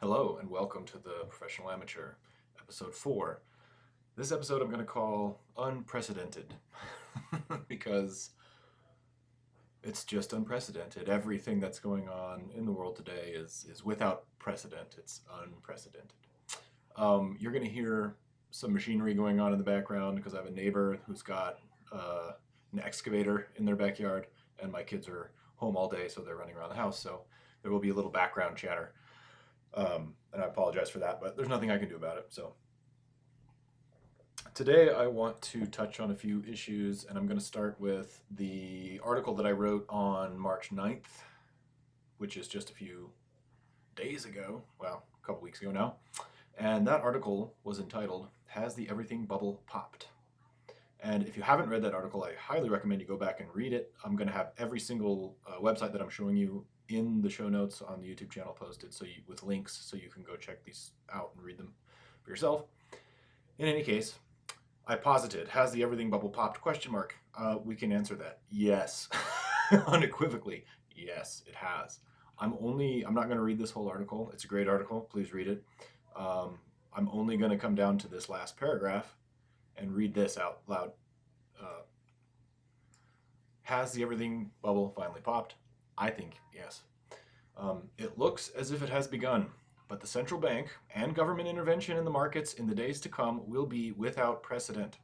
Hello and welcome to the Professional Amateur, episode 4. This episode I'm going to call Unprecedented because it's just unprecedented. Everything that's going on in the world today is without precedent. It's unprecedented. You're going to hear some machinery going on in the background because I have a neighbor who's got an excavator in their backyard, and my kids are home all day, so they're running around the house. So there will be a little background chatter. And I apologize for that, but there's nothing I can do about it. So today I want to touch on a few issues, and I'm going to start with the article that I wrote on March 9th, which is just a few days ago, well, a couple weeks ago now. And that article was entitled, "Has the Everything Bubble Popped?" And if you haven't read that article, I highly recommend you go back and read it. I'm going to have every single website that I'm showing you in the show notes on the YouTube channel posted with links so you can go check these out and read them for yourself. In any case, I posited, has the everything bubble popped? ? We can answer that. Yes. Unequivocally, yes, it has. I'm not going to read this whole article. It's a great article. Please read it. I'm only going to come down to this last paragraph and read this out loud. Has the everything bubble finally popped? I think yes. It looks as if it has begun, but the central bank and government intervention in the markets in the days to come will be without precedent.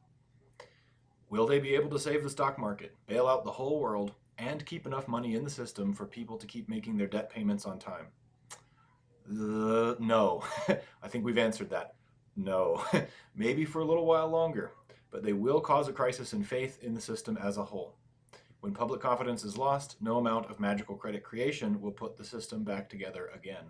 Will they be able to save the stock market, bail out the whole world, and keep enough money in the system for people to keep making their debt payments on time? No. I think we've answered that. No. Maybe for a little while longer, but they will cause a crisis in faith in the system as a whole. When public confidence is lost, no amount of magical credit creation will put the system back together again.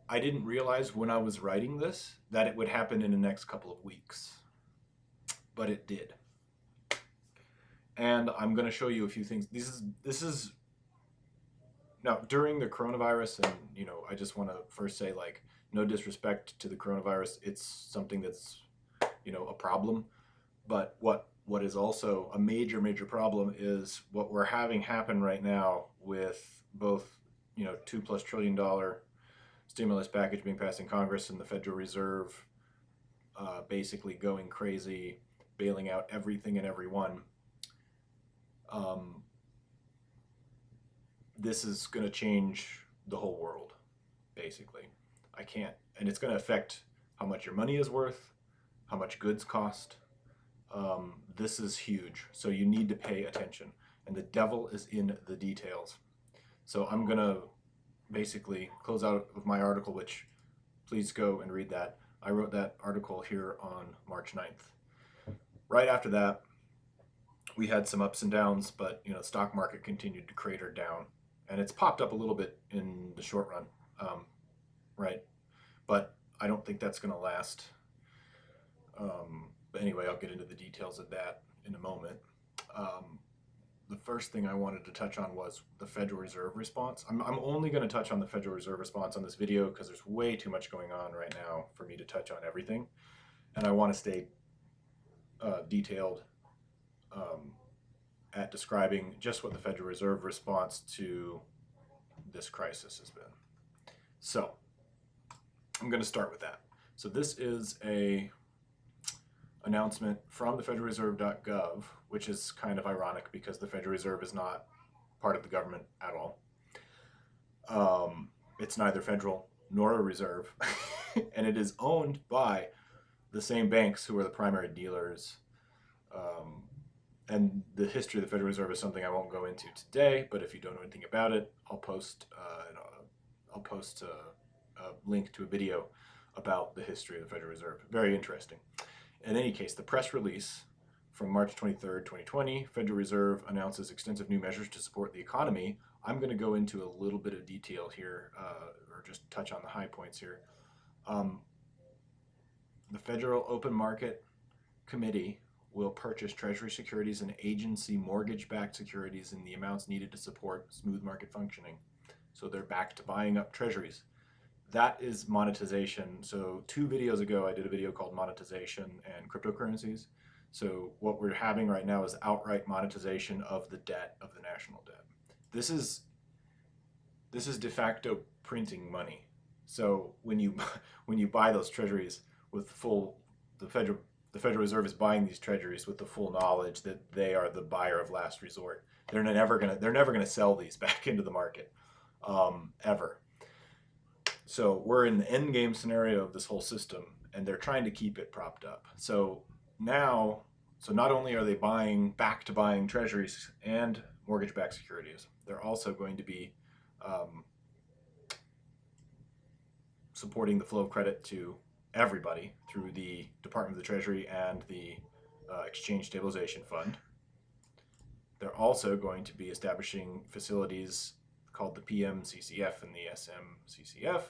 I didn't realize when I was writing this that it would happen in the next couple of weeks, but it did. And I'm going to show you a few things. This is now during the coronavirus, and I just want to first say, no disrespect to the coronavirus. It's something that's a problem. But what is also a major problem is what we're having happen right now with both $2+ trillion stimulus package being passed in Congress and the Federal Reserve basically going crazy, bailing out everything and everyone. This is going to change the whole world, basically. And it's going to affect how much your money is worth, how much goods cost. This is huge, so you need to pay attention. And the devil is in the details. So I'm going to basically close out with my article, which please go and read that. I wrote that article here on March 9th. Right after that, we had some ups and downs, but the stock market continued to crater down. And it's popped up a little bit in the short run, right? But I don't think that's going to last. But anyway, I'll get into the details of that in a moment. The first thing I wanted to touch on was the Federal Reserve response. I'm only going to touch on the Federal Reserve response on this video because there's way too much going on right now for me to touch on everything. And I want to stay detailed at describing just what the Federal Reserve response to this crisis has been. So I'm going to start with that. So this is a announcement from the federalreserve.gov, which is kind of ironic because the Federal Reserve is not part of the government at all. It's neither federal nor a reserve, and it is owned by the same banks who are the primary dealers. And the history of the Federal Reserve is something I won't go into today, but if you don't know anything about it, I'll post a link to a video about the history of the Federal Reserve. Very interesting. In any case, the press release from March 23rd, 2020, Federal Reserve announces extensive new measures to support the economy. I'm going to go into a little bit of detail here, or just touch on the high points here. The Federal Open Market Committee will purchase Treasury securities and agency mortgage-backed securities in the amounts needed to support smooth market functioning. So they're back to buying up treasuries. That is monetization. So 2 videos ago, I did a video called Monetization and Cryptocurrencies. So what we're having right now is outright monetization of the debt, of the national debt. This is This is de facto printing money. So when you when you buy those treasuries with the Federal Reserve is buying these treasuries with the full knowledge that they are the buyer of last resort. They're never gonna sell these back into the market, ever. So we're in the end game scenario of this whole system, and they're trying to keep it propped up. So now, so not only are they buying treasuries and mortgage-backed securities, they're also going to be supporting the flow of credit to everybody through the Department of the Treasury and the Exchange Stabilization Fund. They're also going to be establishing facilities called the PMCCF and the SMCCF,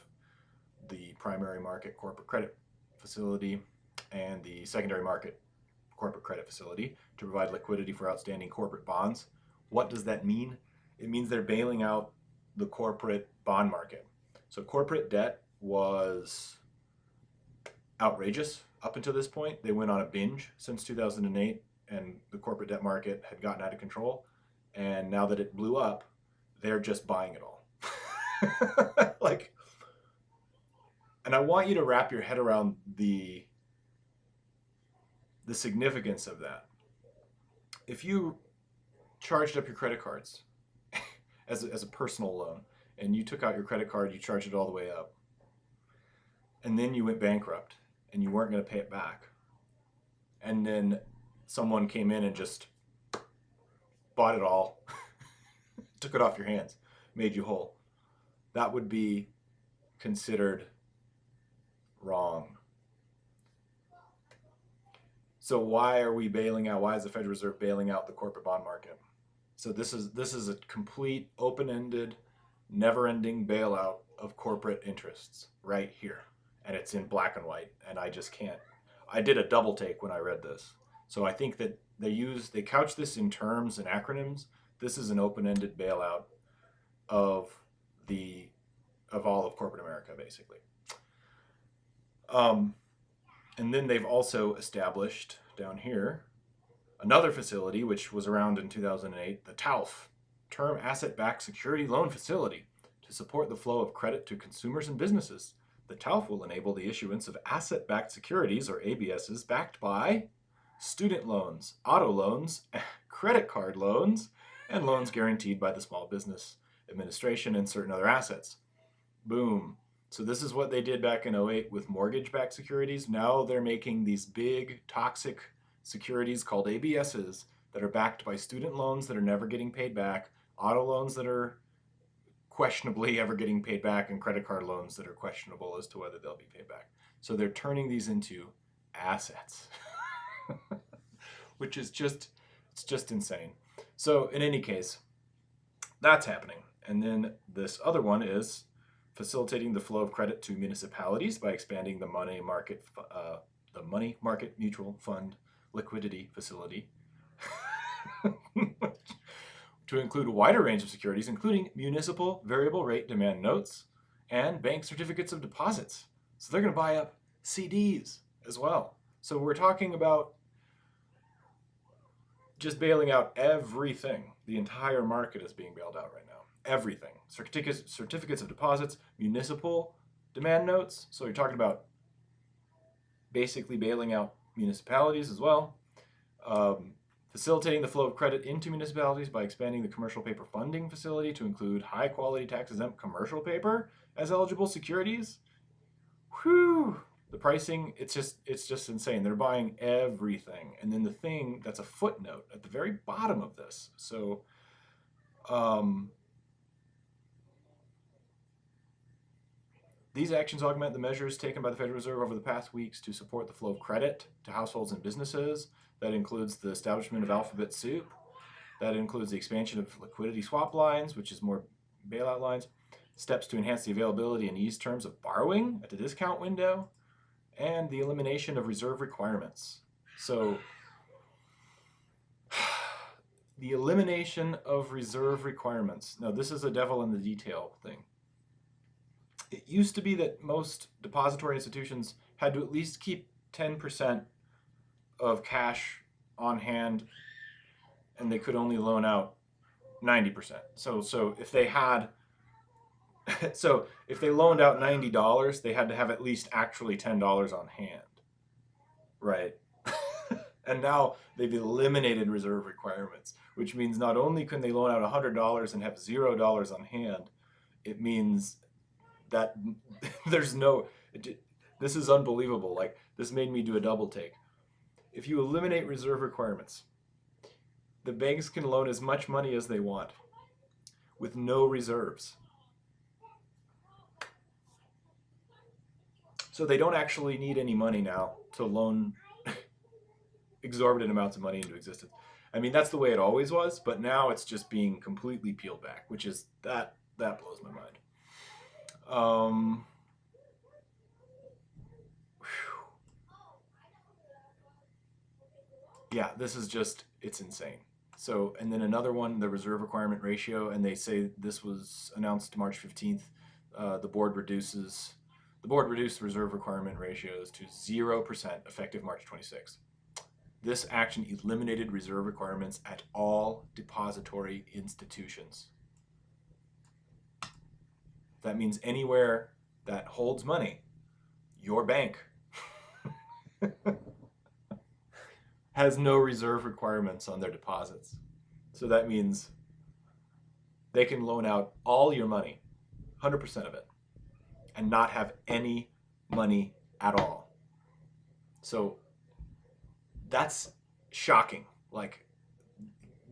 the Primary Market Corporate Credit Facility and the Secondary Market Corporate Credit Facility to provide liquidity for outstanding corporate bonds. What does that mean? It means they're bailing out the corporate bond market. So corporate debt was outrageous up until this point. They went on a binge since 2008, and the corporate debt market had gotten out of control. And now that it blew up, they're just buying it all. Like, and I want you to wrap your head around the significance of that. If you charged up your credit cards as a personal loan, and you took out your credit card, you charged it all the way up, and then you went bankrupt and you weren't going to pay it back, and then someone came in and just bought it all, took it off your hands, made you whole, that would be considered wrong. So why are we bailing out? Why is the Federal Reserve bailing out the corporate bond market? So this is a complete open-ended, never-ending bailout of corporate interests right here. And it's in black and white, and I just can't. I did a double take when I read this. So I think that they couch this in terms and acronyms. This is an open-ended bailout of all of corporate America, basically. And then they've also established down here another facility, which was around in 2008, the TALF, Term Asset-Backed Security Loan Facility, to support the flow of credit to consumers and businesses. The TALF will enable the issuance of asset-backed securities, or ABSs, backed by student loans, auto loans, credit card loans, and loans guaranteed by the Small Business Administration and certain other assets. Boom. So this is what they did back in 2008 with mortgage-backed securities. Now they're making these big, toxic securities called ABSs that are backed by student loans that are never getting paid back, auto loans that are questionably ever getting paid back, and credit card loans that are questionable as to whether they'll be paid back. So they're turning these into assets, which is it's just insane. So in any case, that's happening. And then this other one is facilitating the flow of credit to municipalities by expanding the money market mutual fund liquidity facility to include a wider range of securities, including municipal variable rate demand notes and bank certificates of deposits. So they're going to buy up CDs as well. So we're talking about just bailing out everything. The entire market is being bailed out right now. Everything. Certificates of deposits, municipal demand notes. So you're talking about basically bailing out municipalities as well. Facilitating the flow of credit into municipalities by expanding the commercial paper funding facility to include high-quality tax-exempt commercial paper as eligible securities. Whew! The pricing, it's just insane. They're buying everything. And then the thing that's a footnote at the very bottom of this. So these actions augment the measures taken by the Federal Reserve over the past weeks to support the flow of credit to households and businesses. That includes the establishment of alphabet soup. That includes the expansion of liquidity swap lines, which is more bailout lines. Steps to enhance the availability and ease terms of borrowing at the discount window. And the elimination of reserve requirements. So the elimination of reserve requirements. Now, this is a devil in the detail thing. It used to be that most depository institutions had to at least keep 10% of cash on hand, and they could only loan out 90%. So if they had So if they loaned out $90, they had to have at least actually $10 on hand, right? And now they've eliminated reserve requirements, which means not only can they loan out $100 and have $0 on hand, it means that there's no. This is unbelievable. Like, this made me do a double take. If you eliminate reserve requirements, the banks can loan as much money as they want with no reserves. So they don't actually need any money now to loan exorbitant amounts of money into existence. I mean, that's the way it always was, but now it's just being completely peeled back, which is that blows my mind. Yeah, this is just, it's insane. So, and then another one, the reserve requirement ratio, and they say this was announced March 15th. The board reduced reserve requirement ratios to 0% effective March 26th. This action eliminated reserve requirements at all depository institutions. That means anywhere that holds money, your bank has no reserve requirements on their deposits. So that means they can loan out all your money, 100% of it, and not have any money at all. So that's shocking. Like,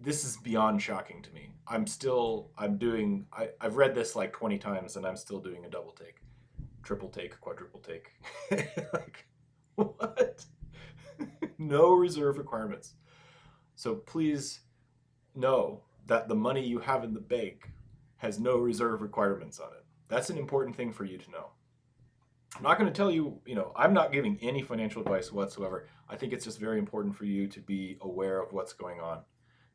this is beyond shocking to me. I've read this like 20 times and I'm still doing a double take, triple take, quadruple take. Like, what? No reserve requirements. So please know that the money you have in the bank has no reserve requirements on it. That's an important thing for you to know. I'm not going to tell you, I'm not giving any financial advice whatsoever. I think it's just very important for you to be aware of what's going on,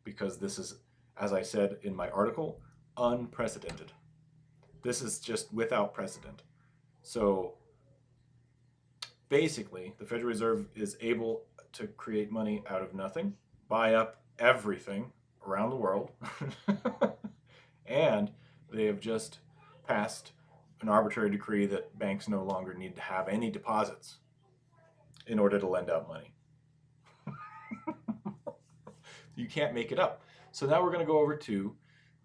because this is, as I said in my article, unprecedented. This is just without precedent. So basically, the Federal Reserve is able to create money out of nothing, buy up everything around the world, and they have just passed an arbitrary decree that banks no longer need to have any deposits in order to lend out money. You can't make it up. So now we're going to go over to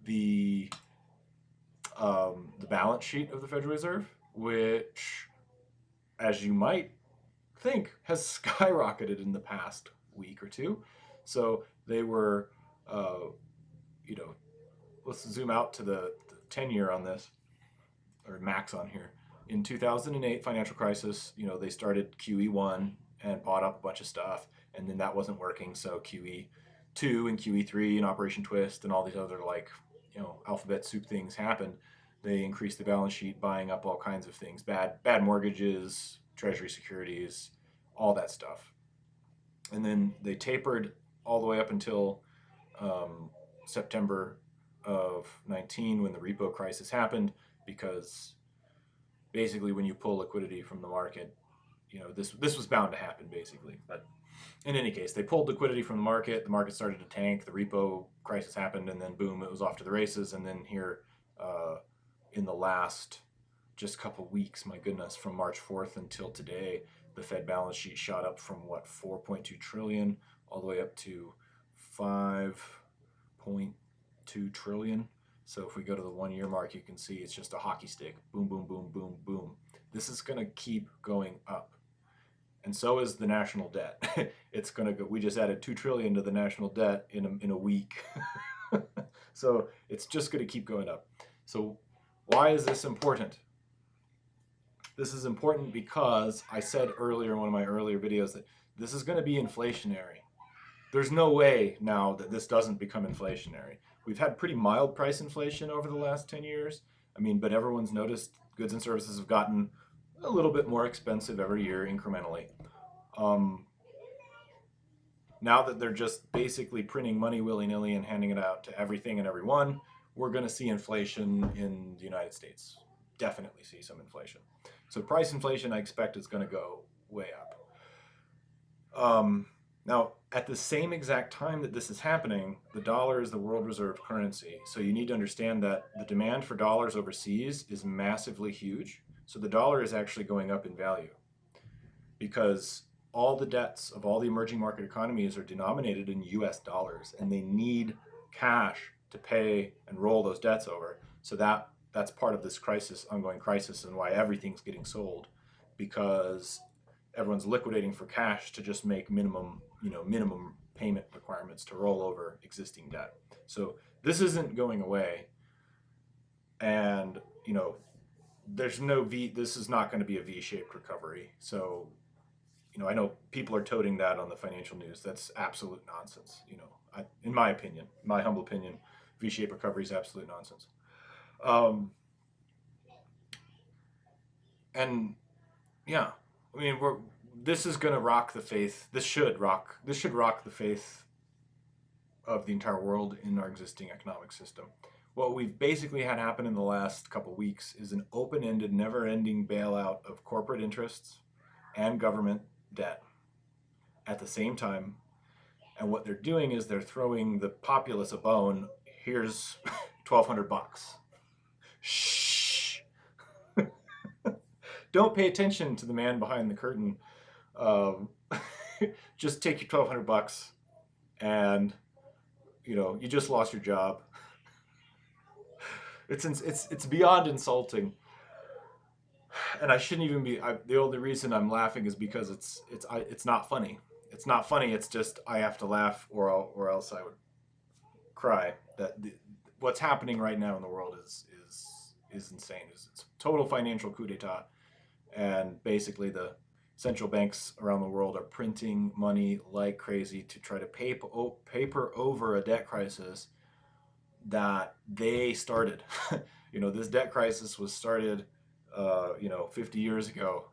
the balance sheet of the Federal Reserve, which, as you might think, has skyrocketed in the past week or two. So they were, let's zoom out to the 10-year on this, or max on here. In 2008 financial crisis, they started QE1 and bought up a bunch of stuff, and then that wasn't working. So QE2 and QE3 and Operation Twist and all these other alphabet soup things happened. They increased the balance sheet, buying up all kinds of things, bad mortgages, treasury securities, all that stuff. And then they tapered all the way up until September of 19, when the repo crisis happened, because basically when you pull liquidity from the market, this was bound to happen basically. But in any case, they pulled liquidity from the market started to tank, the repo crisis happened, and then boom, it was off to the races. And then here in the last just couple weeks, my goodness, from March 4th until today, the Fed balance sheet shot up from 4.2 trillion all the way up to 5.2 trillion. So if we go to the 1 year mark, you can see it's just a hockey stick. Boom, boom, boom, boom, boom. This is going to keep going up. And so is the national debt. It's going to go. We just added 2 trillion to the national debt in a week. So it's just going to keep going up. So why is this important? This is important because I said earlier in one of my earlier videos that this is going to be inflationary. There's no way now that this doesn't become inflationary. We've had pretty mild price inflation over the last 10 years. But everyone's noticed goods and services have gotten a little bit more expensive every year incrementally. Now that they're just basically printing money willy-nilly and handing it out to everything and everyone, we're going to see inflation in the United States. Definitely see some inflation. So price inflation, I expect, is going to go way up. Now, at the same exact time that this is happening, the dollar is the world reserve currency. So you need to understand that the demand for dollars overseas is massively huge. So the dollar is actually going up in value because all the debts of all the emerging market economies are denominated in US dollars, and they need cash to pay and roll those debts over. So that's part of this crisis, ongoing crisis, and why everything's getting sold, because everyone's liquidating for cash to just make minimum payment requirements to roll over existing debt. So this isn't going away, and there's no V. This is not going to be a V-shaped recovery. So I know people are toting that on the financial news. That's absolute nonsense. In my opinion, my humble opinion, V-shaped recovery is absolute nonsense. Um, and yeah, I mean, this is going to rock the faith. This should rock the faith of the entire world in our existing economic system. What we've basically had happen in the last couple weeks is an open-ended, never-ending bailout of corporate interests and government debt at the same time. And what they're doing is they're throwing the populace a bone. Here's $1,200. Shh. Don't pay attention to the man behind the curtain. Just take your $1,200 and you just lost your job. It's beyond insulting, and I shouldn't even be. The only reason I'm laughing is because it's not funny. It's not funny. It's just I have to laugh, or else I would cry. What's happening right now in the world is insane. It's total financial coup d'état, and basically the central banks around the world are printing money like crazy to try to paper over a debt crisis that they started. This debt crisis was started 50 years ago.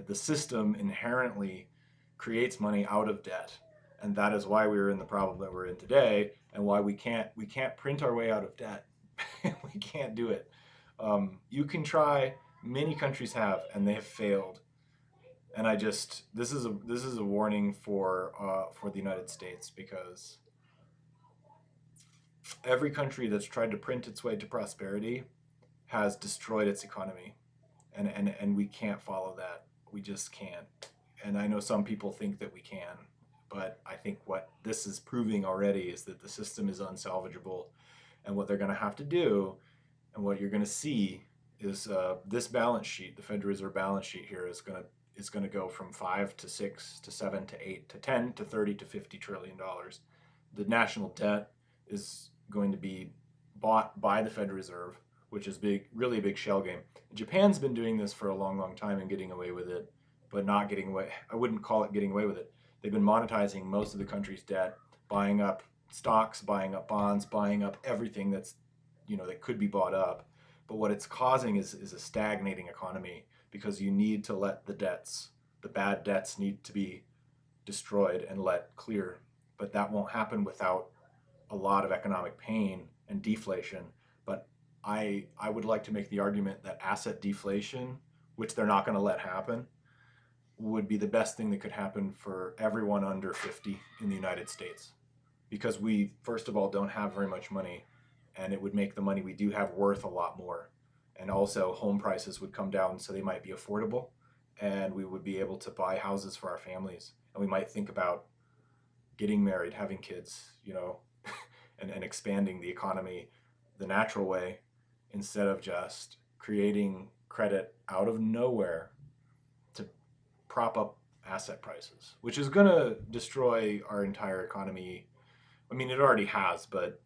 The system inherently creates money out of debt, and that is why we're in the problem that we're in today, and why we can't print our way out of debt. We can't do it. You can try. Many countries have, and they have failed. And this is a warning for the United States, because every country that's tried to print its way to prosperity has destroyed its economy, and we can't follow that. We just can't. And I know some people think that we can, but I think what this is proving already is that the system is unsalvageable, and what they're going to have to do, and what you're going to see is this balance sheet, the Federal Reserve balance sheet here, is going to go from 5 to 6 to 7 to 8 to 10 to 30 to $50 trillion. The national debt is going to be bought by the Federal Reserve, which is really a big shell game. Japan's been doing this for a long, long time and getting away with it, but not getting away. I wouldn't call it getting away with it. They've been monetizing most of the country's debt, buying up stocks, buying up bonds, buying up everything that could be bought up. But what it's causing is a stagnating economy, because you need to let the bad debts need to be destroyed and let clear. But that won't happen without a lot of economic pain and deflation. But I would like to make the argument that asset deflation, which they're not going to let happen, would be the best thing that could happen for everyone under 50 in the United States. Because we, first of all, don't have very much money, and it would make the money we do have worth a lot more. And also home prices would come down, so they might be affordable, and we would be able to buy houses for our families. And we might think about getting married, having kids, and expanding the economy the natural way, instead of just creating credit out of nowhere to prop up asset prices, which is going to destroy our entire economy. I mean, it already has, but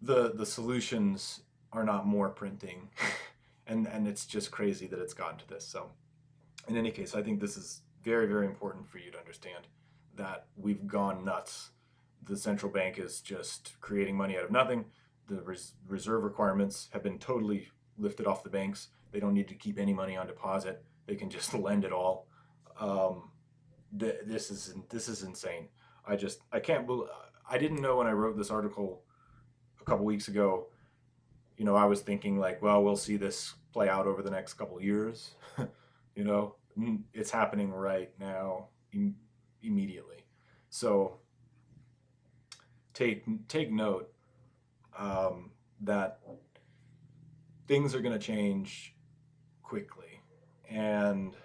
the solutions are not more printing. and it's just crazy that it's gotten to this. So in any case, I think this is very, very important for you to understand that we've gone nuts. The central bank is just creating money out of nothing. The reserve requirements have been totally lifted off the banks. They don't need to keep any money on deposit. They can just lend it all. This is insane. I can't believe. I didn't know when I wrote this article a couple weeks ago. I was thinking like, well, we'll see this play out over the next couple years. It's happening right now. immediately. So take note that things are going to change quickly, and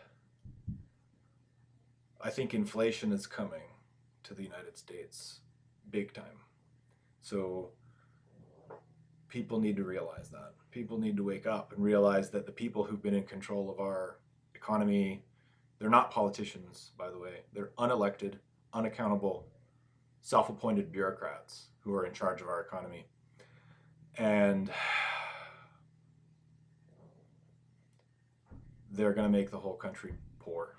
I think inflation is coming to the United States big time. So people need to realize that. People need to wake up and realize that the people who've been in control of our economy, they're not politicians, by the way. They're unelected, unaccountable, self-appointed bureaucrats who are in charge of our economy. And they're going to make the whole country poor.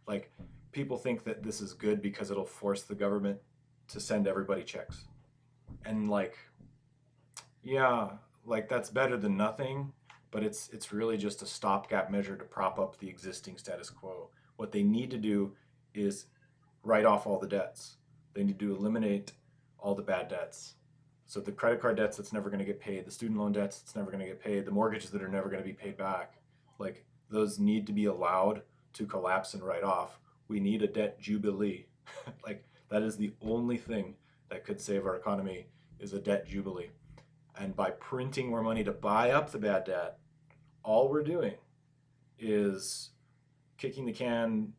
Like, people think that this is good because it'll force the government to send everybody checks. And like, yeah, like that's better than nothing, but it's really just a stopgap measure to prop up the existing status quo. What they need to do is write off all the debts. They need to eliminate all the bad debts. So the credit card debts that's never going to get paid, the student loan debts that's never going to get paid, the mortgages that are never going to be paid back, like those need to be allowed to collapse and write off. We need a debt jubilee. Like that is the only thing that could save our economy, is a debt jubilee. And by printing more money to buy up the bad debt, all we're doing is kicking the can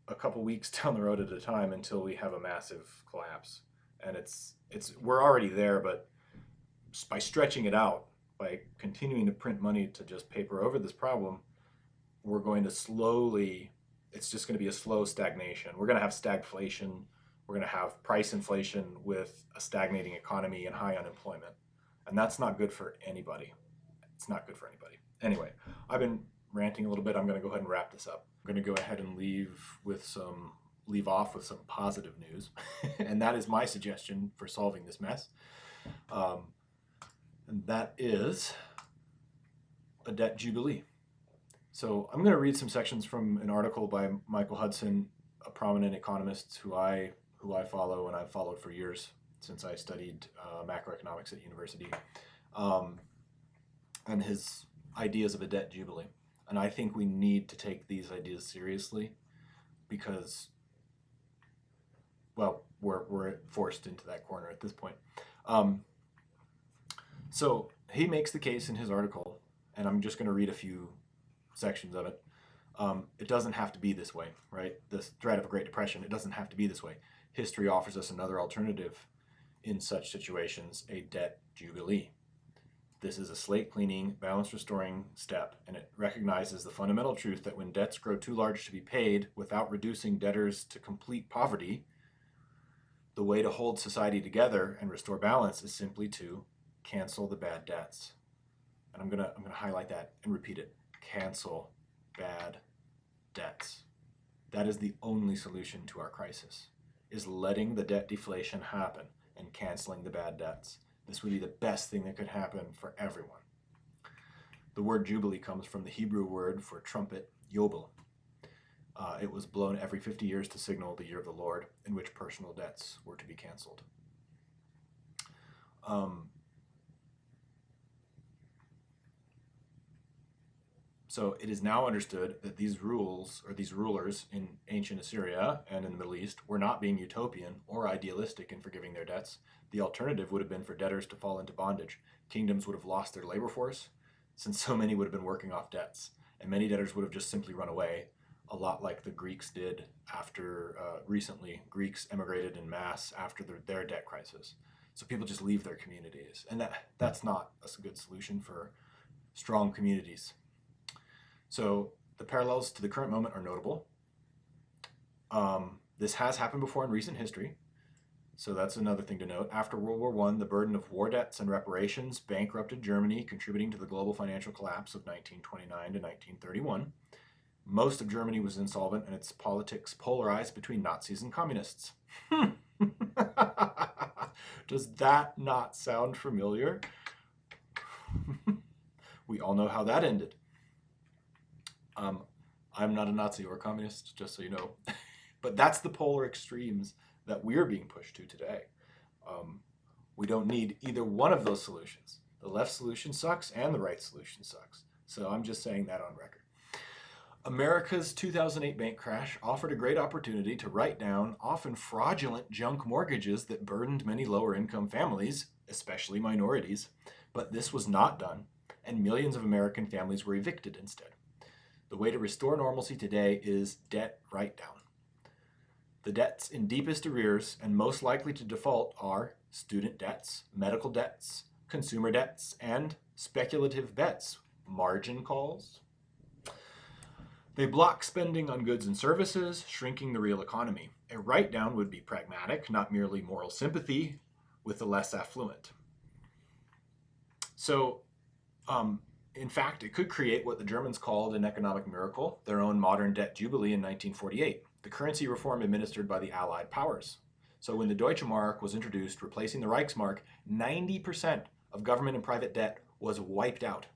a couple weeks down the road at a time until we have a massive collapse. And we're already there, but by stretching it out, by continuing to print money to just paper over this problem, we're going to slowly, it's just going to be a slow stagnation. We're going to have stagflation. We're going to have price inflation with a stagnating economy and high unemployment. And that's not good for anybody. It's not good for anybody. Anyway, I've been ranting a little bit. I'm going to go ahead and wrap this up. I'm going to go ahead and leave off with some positive news. And that is my suggestion for solving this mess. And that is a debt jubilee. So I'm going to read some sections from an article by Michael Hudson, a prominent economist who I follow and I've followed for years since I studied macroeconomics at university, and his ideas of a debt jubilee. And I think we need to take these ideas seriously because, well, we're forced into that corner at this point. So he makes the case in his article, and I'm just going to read a few sections of it. It doesn't have to be this way, right? This threat of a Great Depression, it doesn't have to be this way. History offers us another alternative in such situations, a debt jubilee. This is a slate cleaning, balance restoring step, and it recognizes the fundamental truth that when debts grow too large to be paid without reducing debtors to complete poverty, the way to hold society together and restore balance is simply to cancel the bad debts. And I'm gonna highlight that and repeat it. Cancel bad debts. That is the only solution to our crisis, is letting the debt deflation happen and canceling the bad debts. This would be the best thing that could happen for everyone. The word jubilee comes from the Hebrew word for trumpet, yobel. It was blown every 50 years to signal the year of the Lord, in which personal debts were to be canceled. So it is now understood that these rules, or these rulers in ancient Assyria and in the Middle East, were not being utopian or idealistic in forgiving their debts. The alternative would have been for debtors to fall into bondage. Kingdoms would have lost their labor force, since so many would have been working off debts, and many debtors would have just simply run away, a lot like the Greeks did after, recently, Greeks emigrated in mass after their debt crisis. So people just leave their communities, and that's not a good solution for strong communities. So the parallels to the current moment are notable. This has happened before in recent history, so that's another thing to note. After World War I, the burden of war debts and reparations bankrupted Germany, contributing to the global financial collapse of 1929 to 1931. Most of Germany was insolvent, and its politics polarized between Nazis and communists. Does that not sound familiar? We all know how that ended. I'm not a Nazi or a communist, just so you know. But that's the polar extremes that we're being pushed to today. We don't need either one of those solutions. The left solution sucks and the right solution sucks. So I'm just saying that on record. America's 2008 bank crash offered a great opportunity to write down often fraudulent junk mortgages that burdened many lower income families, especially minorities. But this was not done, and millions of American families were evicted instead. The way to restore normalcy today is debt write-down. The debts in deepest arrears and most likely to default are student debts, medical debts, consumer debts, and speculative bets, margin calls. They block spending on goods and services, shrinking the real economy. A write-down would be pragmatic, not merely moral sympathy with the less affluent. So, in fact, it could create what the Germans called an economic miracle, their own modern debt jubilee in 1948, the currency reform administered by the Allied powers. So when the Deutsche Mark was introduced, replacing the Reichsmark, 90% of government and private debt was wiped out.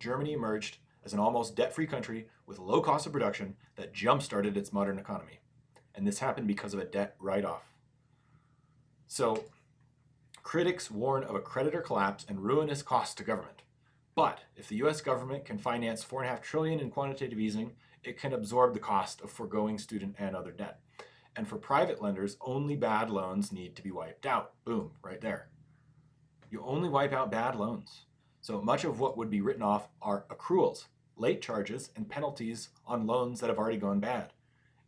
Germany emerged as an almost debt-free country with low cost of production that jump-started its modern economy. And this happened because of a debt write-off. So critics warn of a creditor collapse and ruinous costs to government. But if the US government can finance $4.5 trillion in quantitative easing, it can absorb the cost of foregoing student and other debt. And for private lenders, only bad loans need to be wiped out. Boom, right there. You only wipe out bad loans. So much of what would be written off are accruals, late charges, and penalties on loans that have already gone bad.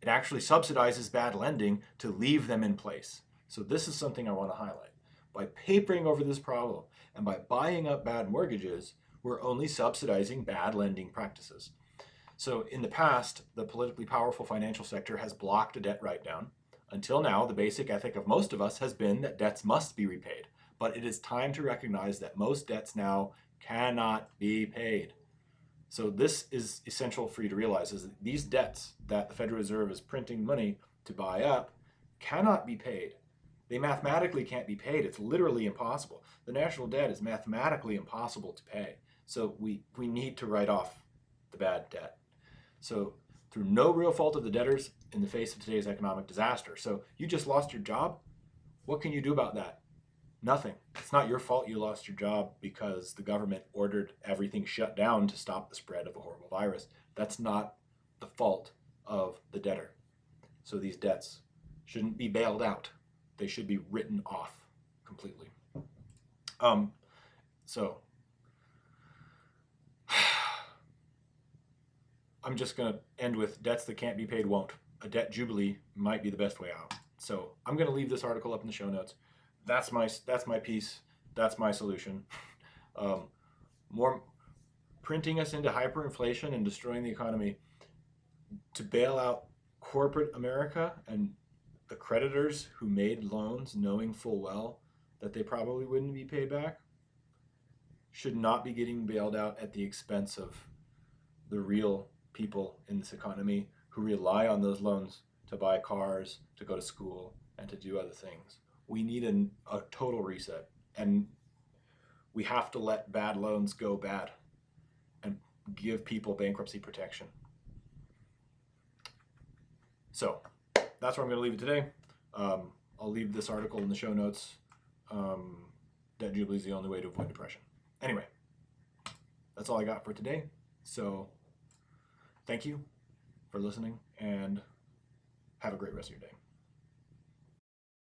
It actually subsidizes bad lending to leave them in place. So this is something I want to highlight. By papering over this problem and by buying up bad mortgages, we're only subsidizing bad lending practices. So in the past, the politically powerful financial sector has blocked a debt write-down. Until now, the basic ethic of most of us has been that debts must be repaid. But it is time to recognize that most debts now cannot be paid. So this is essential for you to realize, is that these debts that the Federal Reserve is printing money to buy up cannot be paid. They mathematically can't be paid. It's literally impossible. The national debt is mathematically impossible to pay. So we need to write off the bad debt. So through no real fault of the debtors in the face of today's economic disaster. So you just lost your job. What can you do about that? Nothing. It's not your fault you lost your job because the government ordered everything shut down to stop the spread of a horrible virus. That's not the fault of the debtor. So these debts shouldn't be bailed out. They should be written off completely. So I'm just going to end with debts that can't be paid won't. A debt jubilee might be the best way out. So I'm going to leave this article up in the show notes. That's my piece. That's my solution. More printing us into hyperinflation and destroying the economy to bail out corporate America and the creditors who made loans knowing full well that they probably wouldn't be paid back should not be getting bailed out at the expense of the real people in this economy who rely on those loans to buy cars, to go to school, and to do other things. We need a total reset, and we have to let bad loans go bad and give people bankruptcy protection. So that's where I'm going to leave it today. I'll leave this article in the show notes. Debt Jubilee is the only way to avoid depression. Anyway, that's all I got for today. So thank you for listening, and have a great rest of your day.